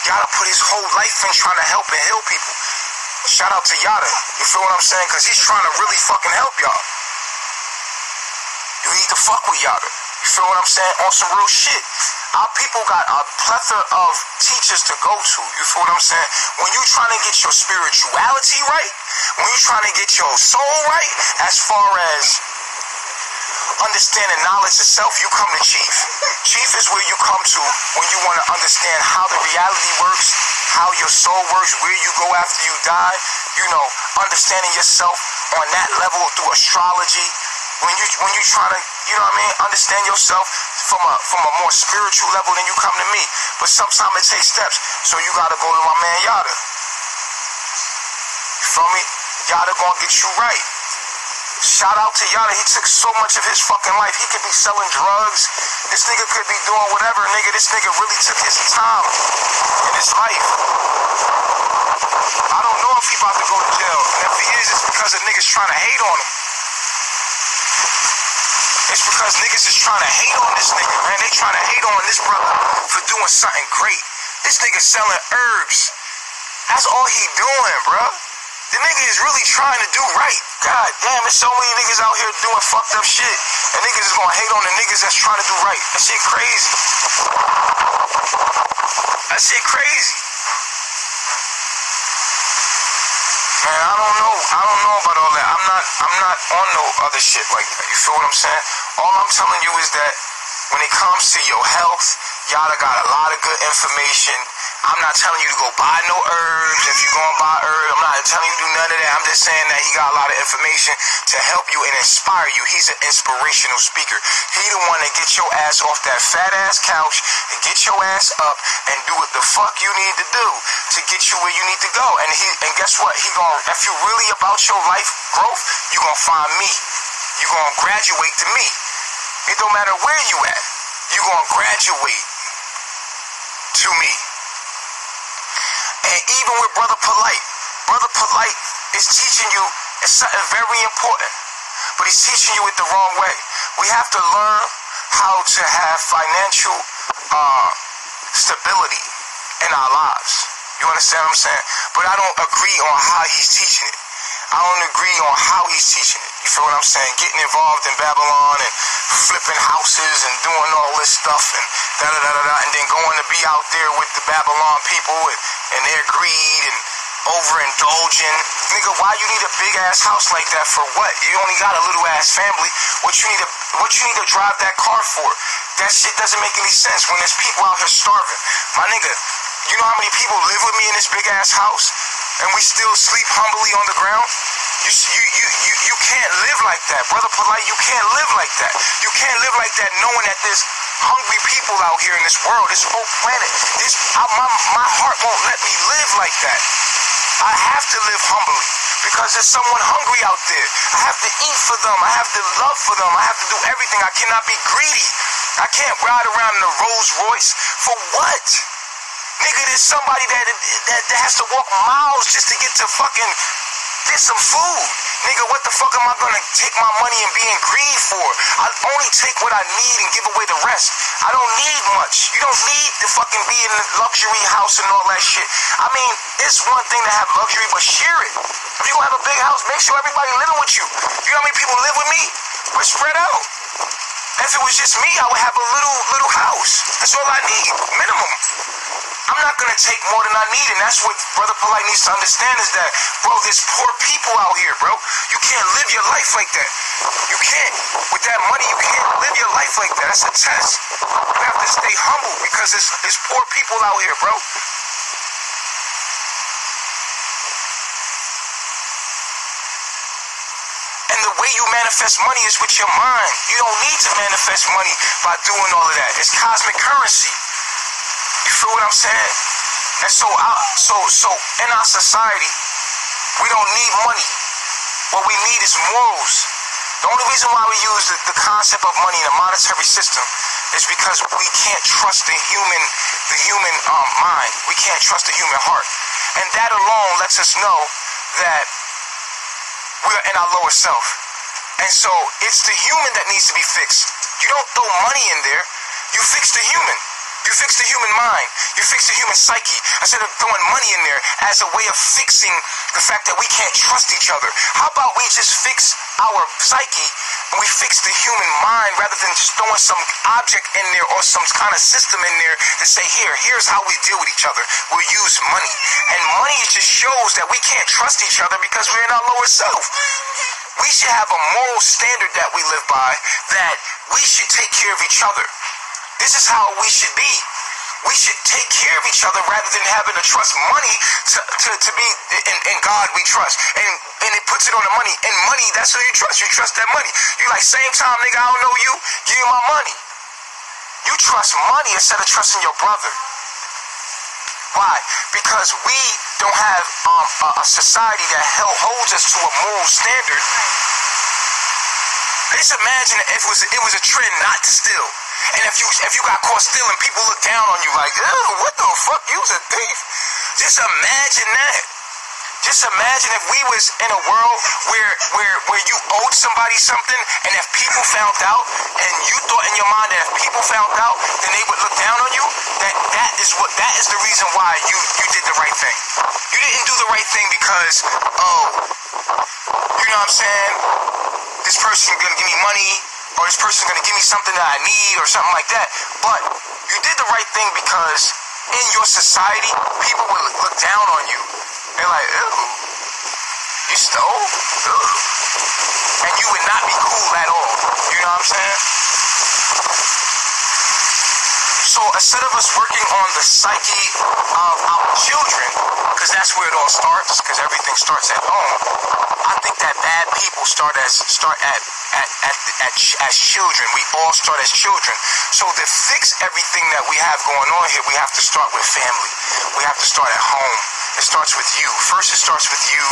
Yada put his whole life in trying to help and heal people. Shout out to Yada. You feel what I'm saying? Because he's trying to really fucking help y'all. You need to fuck with Yada. You feel what I'm saying? On some real shit. Our people got a plethora of teachers to go to. You feel what I'm saying? When you trying to get your spirituality right, when you trying to get your soul right, as far as understanding knowledge itself, you come to Chief. Chief is where you come to when you want to understand how the reality works, how your soul works, where you go after you die, understanding yourself on that level through astrology. When you try to, understand yourself from a more spiritual level than you come to me. But sometimes it takes steps. So you gotta go to my man Yada. You feel me? Yada gonna get you right. Shout out to Yada. He took so much of his fucking life. He could be selling drugs. This nigga could be doing whatever. Nigga, this nigga really took his time in his life. I don't know if he about to go to jail. And if he is, it's because of niggas trying to hate on him. It's because niggas is trying to hate on this nigga, man. They trying to hate on this brother for doing something great. This nigga selling herbs. That's all he doing, bro. The nigga is really trying to do right. God damn, there's so many niggas out here doing fucked up shit. And niggas is gonna hate on the niggas that's trying to do right. That shit crazy. That shit crazy. Man, I don't know about all that. I'm not on no other shit like that. You feel what I'm saying? All I'm telling you is that when it comes to your health, Yada got a lot of good information. I'm not telling you to go buy no herbs. If you're gonna buy herbs, I'm not telling you to do none of that. I'm just saying that he got a lot of information to help you and inspire you. He's an inspirational speaker. He the one that gets your ass off that fat ass couch and get your ass up and do what the fuck you need to do to get you where you need to go. And guess what? If you really about your life growth, you gonna find me. You gonna graduate to me. It don't matter where you at. You gonna graduate to me. And even with Brother Polite is teaching you something very important, but he's teaching you it the wrong way. We have to learn how to have financial stability in our lives. You understand what I'm saying? But I don't agree on how he's teaching it. I don't agree on how he's teaching it. You feel what I'm saying? Getting involved in Babylon and flipping houses and doing all this stuff and da-da-da-da-da, and then going to be out there with the Babylon people and their greed and overindulging. Nigga, why you need a big ass house like that for what? You only got a little ass family. What you need to drive that car for? That shit doesn't make any sense when there's people out here starving. My nigga, you know how many people live with me in this big ass house and we still sleep humbly on the ground? You can't live like that. Brother Polite, you can't live like that. You can't live like that knowing that there's hungry people out here in this world, this whole planet. My heart won't let me live like that. I have to live humbly because there's someone hungry out there. I have to eat for them. I have to love for them. I have to do everything. I cannot be greedy. I can't ride around in a Rolls Royce. For what? Nigga, there's somebody that has to walk miles just to get to fucking get some food. Nigga, what the fuck am I gonna take my money and be in greed for? I only take what I need and give away the rest. I don't need much. You don't need to fucking be in a luxury house and all that shit. I mean, it's one thing to have luxury, but share it. If you gonna have a big house, make sure everybody living with you. You know how many people live with me? We're spread out. If it was just me, I would have a little house. That's all I need, minimum. I'm not gonna take more than I need, and that's what Brother Polite needs to understand is that, bro, there's poor people out here, bro. You can't live your life like that. You can't. With that money, you can't live your life like that. That's a test. You have to stay humble because there's poor people out here, bro. And the way you manifest money is with your mind. You don't need to manifest money by doing all of that. It's cosmic currency. You feel what I'm saying? And so in our society, we don't need money. What we need is morals. The only reason why we use the concept of money in a monetary system is because we can't trust the human mind. We can't trust the human heart. And that alone lets us know that we're in our lower self. And so it's the human that needs to be fixed. You don't throw money in there. You fix the human. You fix the human mind. You fix the human psyche. Instead of throwing money in there as a way of fixing the fact that we can't trust each other. How about we just fix our psyche and we fix the human mind rather than just throwing some object in there or some kind of system in there to say, here's how we deal with each other. We'll use money. And money just shows that we can't trust each other because we're in our lower self. We should have a moral standard that we live by, that we should take care of each other. This is how we should be. We should take care of each other rather than having to trust money to be in God we trust. And it puts it on the money. And money, that's who you trust. You trust that money. You like, same time, nigga, I don't know you. Give you my money. You trust money instead of trusting your brother. Why? Because we don't have a society that holds us to a moral standard. Just imagine if it was a trend not to steal. And if you got caught stealing, people look down on you like, ew, what the fuck, you was a thief. Just imagine that. Just imagine if we was in a world where you owed somebody something, and if people found out, and you thought in your mind that if people found out, then they would look down on you. That is the reason why you did the right thing. You didn't do the right thing because, oh, you know what I'm saying? This person's gonna give me money, or this person's gonna give me something that I need, or something like that. But you did the right thing because in your society, people will look down on you. They're like, ew, you stole? Ew. And you would not be cool at all. You know what I'm saying? So instead of us working on the psyche of our children, because that's where it all starts, because everything starts at home, I think that bad people start as children. We all start as children. So to fix everything that we have going on here, we have to start with family. We have to start at home. It starts with you. First it starts with you,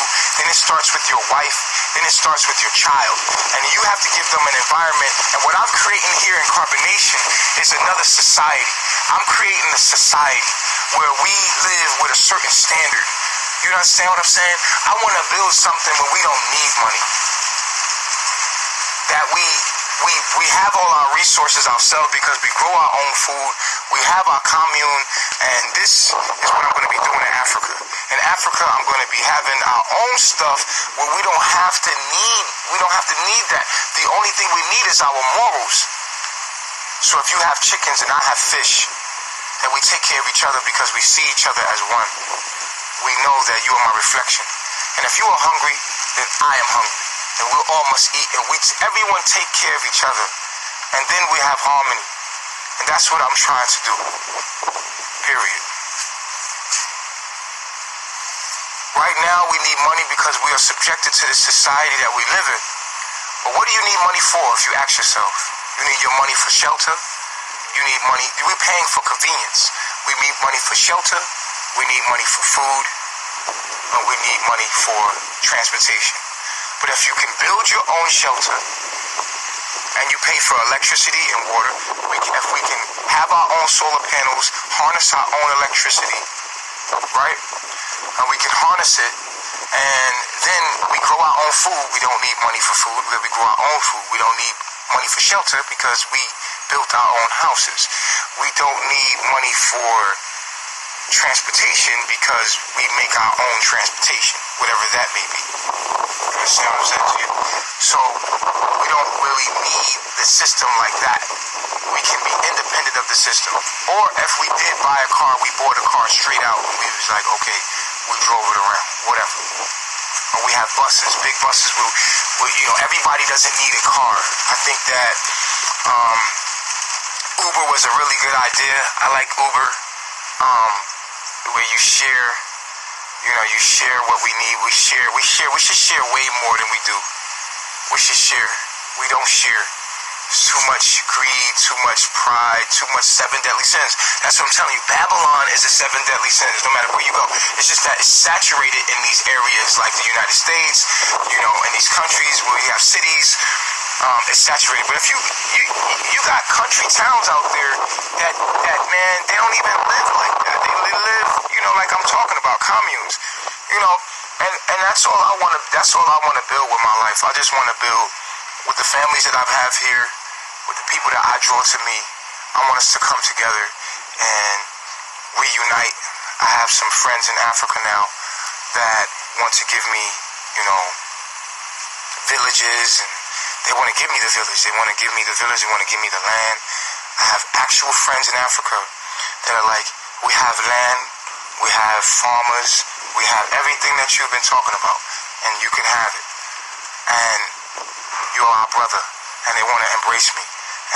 then it starts with your wife, then it starts with your child. And you have to give them an environment. And what I'm creating here in CarbonNation is another society. I'm creating a society where we live with a certain standard. You understand what I'm saying? I want to build something where we don't need money. That we have all our resources ourselves because we grow our own food. We have our commune, and this is what I'm going to be doing in Africa. In Africa, I'm going to be having our own stuff where we don't have to need that. The only thing we need is our morals. So if you have chickens and I have fish, and we take care of each other because we see each other as one, we know that you are my reflection. And if you are hungry, then I am hungry. And we all must eat. And everyone take care of each other. And then we have harmony. And that's what I'm trying to do. Period. Right now, we need money because we are subjected to this society that we live in. But what do you need money for if you ask yourself? You need your money for shelter. You need money. We're paying for convenience. We need money for shelter. We need money for food. And we need money for transportation. But if you can build your own shelter and you pay for electricity and water, if we can have our own solar panels, harness our own electricity, right? And we can harness it, and then we grow our own food. We don't need money for food because we grow our own food. We don't need money for shelter because we built our own houses. We don't need money for transportation because we make our own transportation, whatever that may be. You understand what I'm saying to you? So we don't really need the system like that. We can be independent of the system. Or if we did buy a car, we bought a car straight out and we was like, okay, we drove it around, whatever. Or we have buses, big buses. Everybody doesn't need a car. I think that Uber was a really good idea. I like Uber. Where you share, you share what we need. We should share way more than we do. We should share. We don't share. Too much greed, too much pride, too much 7 deadly sins. That's what I'm telling you. Babylon is the 7 deadly sins, no matter where you go. It's just that it's saturated in these areas like the United States, in these countries where you have cities. It's saturated. But if you got country towns out there that man, they don't even live like that. They live, like I'm talking about, communes. And that's all I want to build with my life. I just want to build with the families that I have here, with the people that I draw to me. I want us to come together and reunite. I have some friends in Africa now that want to give me, villages, and they want to give me the village. They want to give me the village. They want to give me the land. I have actual friends in Africa that are like, we have land, we have farmers, we have everything that you've been talking about, and you can have it. And you're our brother, and they want to embrace me.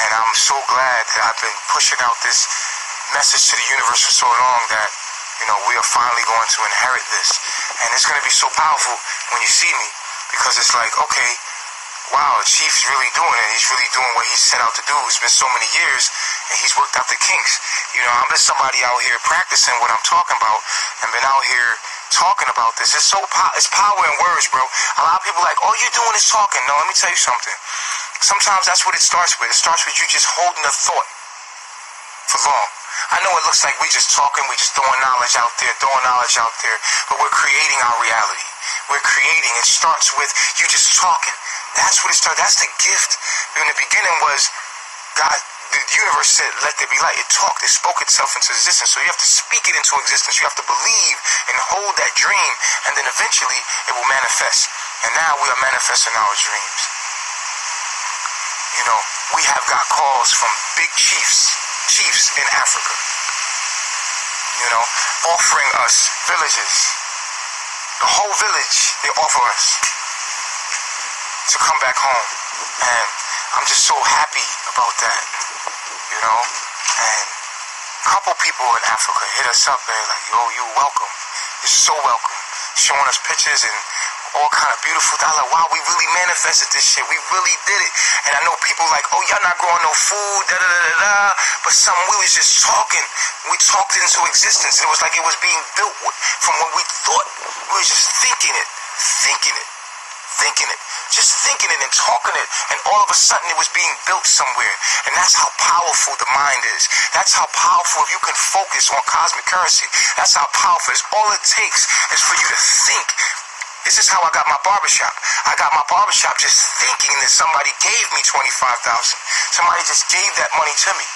And I'm so glad that I've been pushing out this message to the universe for so long that, we are finally going to inherit this. And it's going to be so powerful when you see me, because it's like, okay, wow, Chief's really doing it. He's really doing what he set out to do. It's been so many years, and he's worked out the kinks. You know, I'm just somebody out here practicing what I'm talking about, and been out here talking about this. It's it's power in words, bro. A lot of people are like, all you're doing is talking. No, let me tell you something. Sometimes that's what it starts with. It starts with you just holding a thought for long. I know it looks like we just talking, we just throwing knowledge out there, but we're creating our reality. We're creating. It starts with you just talking. That's what it starts. That's the gift. In the beginning was God, the universe said, let there be light. It talked, it spoke itself into existence. So you have to speak it into existence. You have to believe and hold that dream, and then eventually it will manifest. And now we are manifesting our dreams. You know, we have got calls from big chiefs in Africa, you know, offering us villages. The whole village, they offer us to come back home. And I'm just so happy about that, you know. And a couple people in Africa hit us up and like, yo, you welcome. You're so welcome. Showing us pictures and all kind of beautiful. I like, wow, we really manifested this shit. We really did it. And I know people like, oh, y'all not growing no food, da-da-da-da-da. But we was just talking. We talked into existence. It was like it was being built from what we thought. We was just thinking it. Just thinking it and talking it. And all of a sudden it was being built somewhere. And that's how powerful the mind is. That's how powerful if you can focus on cosmic currency. That's how powerful it is. All it takes is for you to think. This is how I got my barbershop. I got my barbershop just thinking that somebody gave me $25,000. Somebody just gave that money to me.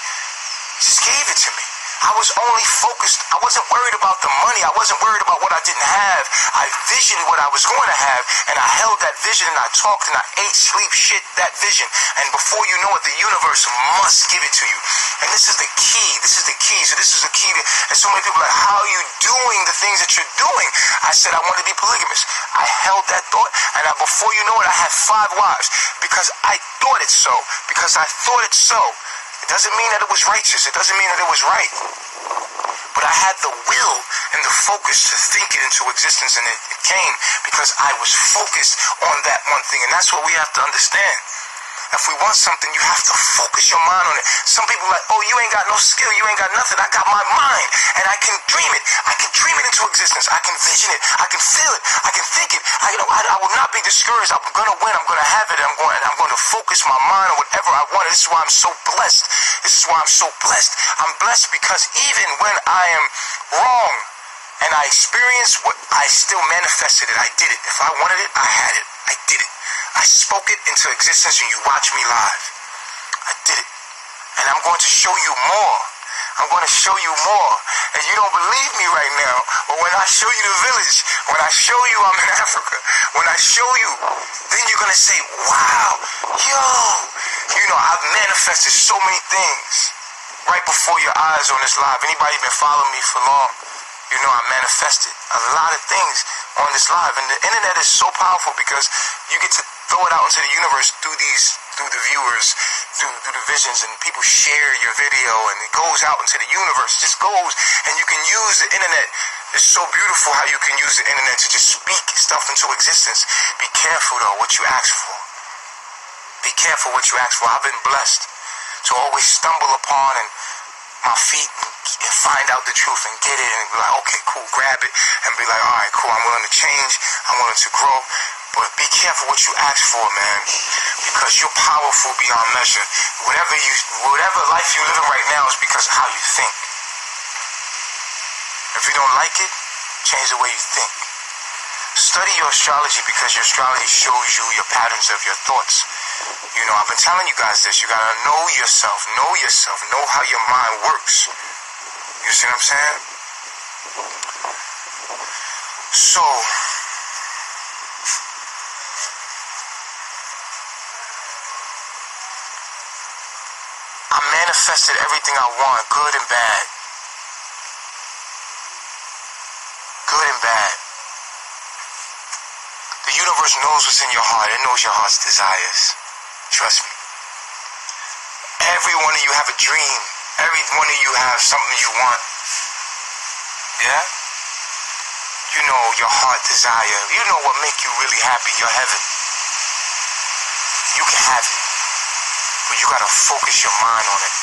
Just gave it to me. I was only focused. I wasn't worried about the money. I wasn't worried about what I didn't have. I visioned what I was going to have, and I held that vision, and I talked, and I ate, sleep, shit, that vision. And before you know it, the universe must give it to you. And this is the key. This is the key. So this is the key to, and so many people are like, how are you doing the things that you're doing? I said I wanted to be polygamous. I held that thought, and before you know it, I had 5 wives because I thought it so. Because I thought it so. It doesn't mean that it was righteous. It doesn't mean that it was right. But I had the will and the focus to think it into existence, and it came because I was focused on that one thing. And that's what we have to understand. If we want something, you have to focus your mind on it. Some people are like, oh, you ain't got no skill, you ain't got nothing. I got my mind, and I can dream it. I can dream it into existence. I can vision it. I can feel it. I can think it. I will not be discouraged. I'm going to win. I'm going to have it. I'm going to focus my mind on whatever I want. This is why I'm so blessed. I'm blessed because even when I am wrong and I experienced what I still manifested it. I did it. If I wanted it, I had it. I did it. I spoke it into existence, and you watch me live. I did it. And I'm going to show you more. I'm going to show you more. And you don't believe me right now, but when I show you the village, when I show you I'm in Africa, when I show you, then you're going to say, wow, yo, you know, I've manifested so many things right before your eyes on this live. Anybody been following me for long, you know I manifested a lot of things on this live. And the internet is so powerful because you get to throw it out into the universe through the viewers, through the visions, and people share your video, and it goes out into the universe. It just goes, and you can use the internet. It's so beautiful how you can use the internet to just speak stuff into existence. Be careful though what you ask for. Be careful what you ask for. I've been blessed to always stumble upon and my feet and find out the truth and get it and be like, okay, cool, grab it and be like, all right, cool, I'm willing to change, I'm willing to grow. But be careful what you ask for, man, because you're powerful beyond measure. Whatever life you're living right now is because of how you think. If you don't like it, change the way you think. Study your astrology because your astrology shows you your patterns of your thoughts. You know, I've been telling you guys this. You gotta know yourself, know how your mind works. You see what I'm saying? So, I manifested everything I want, good and bad. Good and bad. The universe knows what's in your heart. It knows your heart's desires. Trust me. Every one of you have a dream. Every one of you have something you want. Yeah? You know your heart desire. You know what make you really happy, your heaven. You can have it, but you gotta focus your mind on it.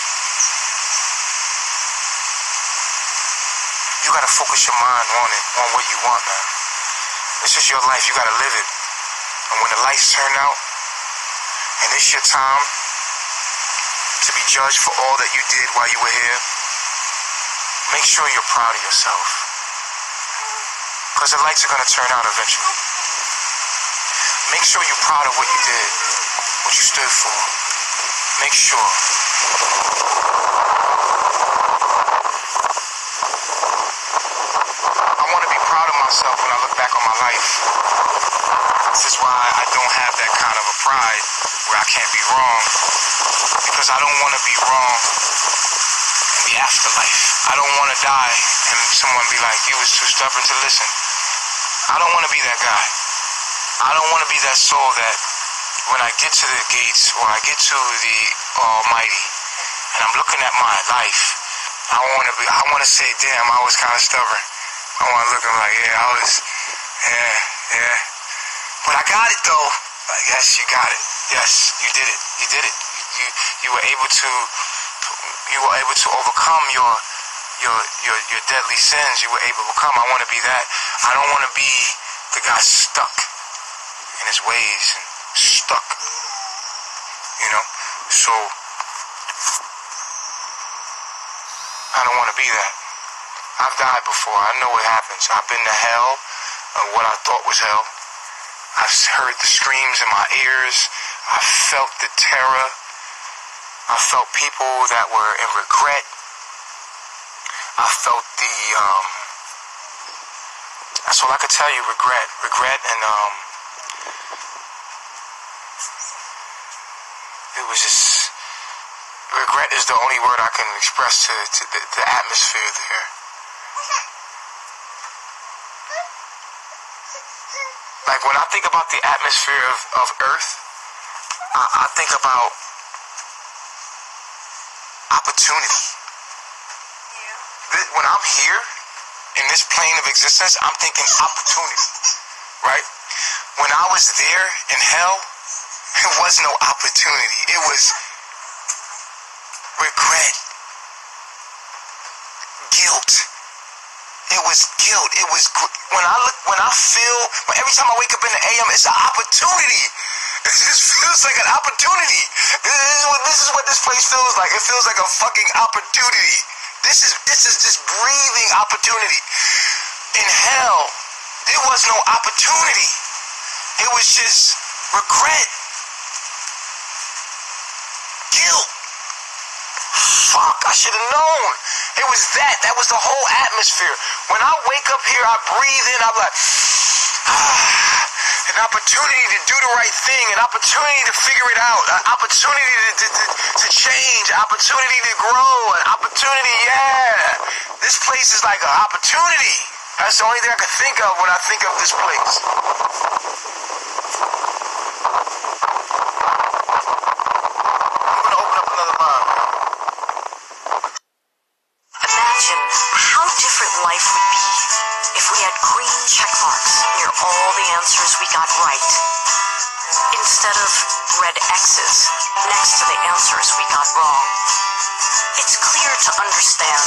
You gotta focus your mind on it, on what you want, man. This is your life, you gotta live it. And when the lights turn out, and it's your time to be judged for all that you did while you were here, make sure you're proud of yourself. Because the lights are gonna turn out eventually. Make sure you're proud of what you did, what you stood for. Make sure. I want to be proud of myself when I look back on my life. This is why I don't have that kind of a pride where I can't be wrong. Because I don't want to be wrong in the afterlife. I don't want to die and someone be like, you was too stubborn to listen. I don't want to be that guy. I don't want to be that soul that when I get to the gates or I get to the Almighty and I'm looking at my life, I want to say, damn, I was kind of stubborn. I want to look at him like, yeah. But I got it though. Like, yes, you got it. Yes, you did it. You did it. You were able to overcome your deadly sins. You were able to overcome. I want to be that. I don't want to be the guy stuck in his ways and stuck. You know? So I don't want to be that. I've died before. I know what happens. I've been to hell, what I thought was hell. I've heard the screams in my ears. I felt the terror. I felt people that were in regret. I felt the, that's all I could tell you, regret, and, it was just, regret is the only word I can express to the atmosphere there. Like, when I think about the atmosphere of Earth, I think about opportunity. When I'm here, in this plane of existence, I'm thinking opportunity, right? When I was there in hell, it was no opportunity. It was regret, guilt. It was guilt. It was every time I wake up in the AM, it's an opportunity. It just feels like an opportunity. This is what this place feels like. It feels like a fucking opportunity. This is just breathing opportunity. In hell, there was no opportunity. It was just regret, guilt. Fuck, I should have known. It was that. That was the whole atmosphere. When I wake up here, I breathe in, I'm like, an opportunity to do the right thing, an opportunity to figure it out, an opportunity to change, an opportunity to grow, an opportunity, yeah. This place is like an opportunity. That's the only thing I can think of when I think of this place. I'm gonna open up another line. Imagine how different life would be if we had green check marks near all the answers we got right, instead of red X's next to the answers we got wrong. It's clear to understand